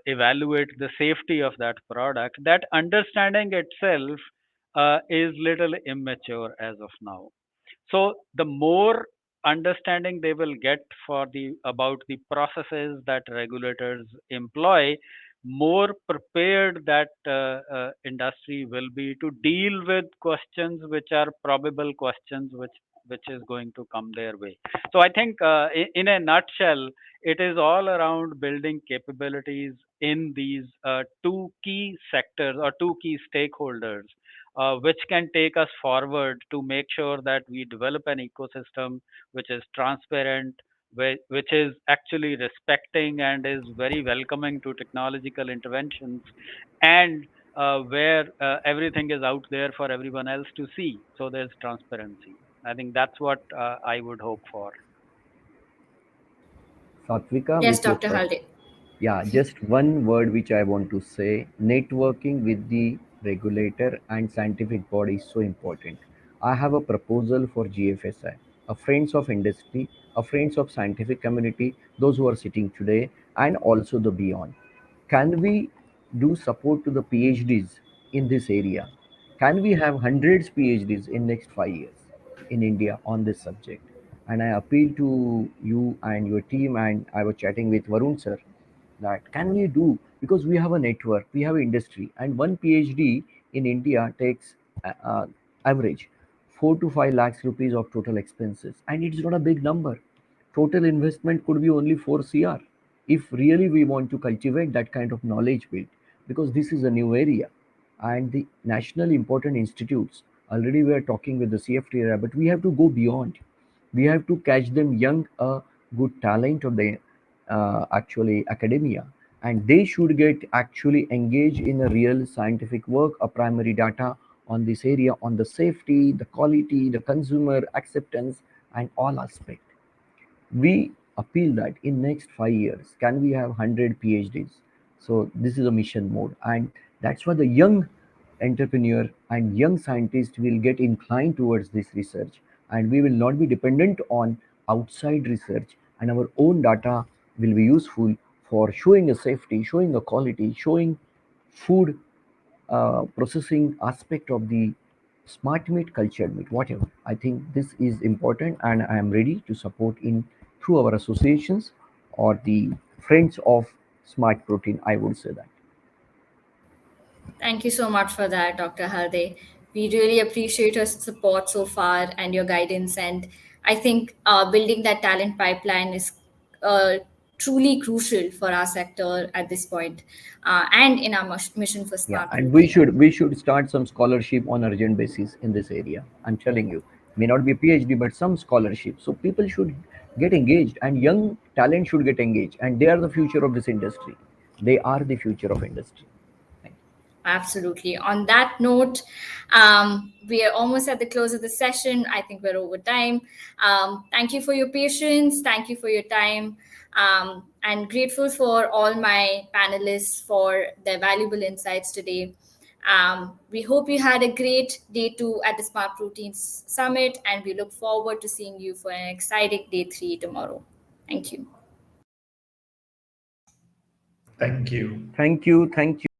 [SPEAKER 3] evaluate the safety of that product, that understanding itself is little immature as of now. So the more understanding they will get for the about the processes that regulators employ, more prepared that industry will be to deal with questions which are probable questions which is going to come their way. So I think in a nutshell, it is all around building capabilities in these two key sectors or two key stakeholders, which can take us forward to make sure that we develop an ecosystem which is transparent, which is actually respecting and is very welcoming to technological interventions, and where everything is out there for everyone else to see. So there's transparency. I think that's what I would hope for.
[SPEAKER 4] Satvika,
[SPEAKER 1] Yes,
[SPEAKER 4] before
[SPEAKER 1] Dr. Haldi.
[SPEAKER 4] yeah, just one word which I want to say: networking with the regulator and scientific body is so important. I have a proposal for GFSI, a friends of industry, a friends of scientific community, those who are sitting today, and also the beyond. Can we do support to the PhDs in this area? Can we have hundreds PhDs in next 5 years in India on this subject? And I appeal to you and your team, and I was chatting with Varun sir, that can we do, because we have a network, we have industry, and one PhD in India takes average 4 to 5 lakhs rupees of total expenses, and it's not a big number. Total investment could be only 4 cr if really we want to cultivate that kind of knowledge build, because this is a new area. And the national important institutes, already we are talking with the CFT area, but we have to go beyond. We have to catch them young, good talent of the actually academia, and they should get actually engaged in a real scientific work, a primary data on this area, on the safety, the quality, the consumer acceptance, and all aspect. We appeal that in next 5 years can we have 100 phds. So this is a mission mode, and that's why the young entrepreneur and young scientist will get inclined towards this research, and we will not be dependent on outside research, and our own data will be useful for showing a safety, showing a quality, showing food processing aspect of the smart meat, cultured meat, whatever. I think this is important, and I am ready to support in through our associations or the friends of smart protein. I would say that.
[SPEAKER 1] Thank you so much for that, Dr. Halde. We really appreciate your support so far and your guidance. And I think building that talent pipeline is uh, truly crucial for our sector at this point, and in our mission for
[SPEAKER 4] Yeah,
[SPEAKER 1] smart
[SPEAKER 4] and we
[SPEAKER 1] protein.
[SPEAKER 4] should we should start some scholarship on urgent basis in this area. I'm telling you, may not be a PhD, but some scholarship. So people should get engaged, and young talent should get engaged, and they are the future of this industry. They are the future of industry. Thank you.
[SPEAKER 1] Absolutely. On that note, we are almost at the close of the session. I think we're over time. Thank you for your patience. Thank you for your time. And grateful for all my panelists for their valuable insights today. We hope you had a great day two at the Smart Proteins Summit, and we look forward to seeing you for an exciting day three tomorrow. Thank you.
[SPEAKER 5] Thank you.
[SPEAKER 4] Thank you. Thank you.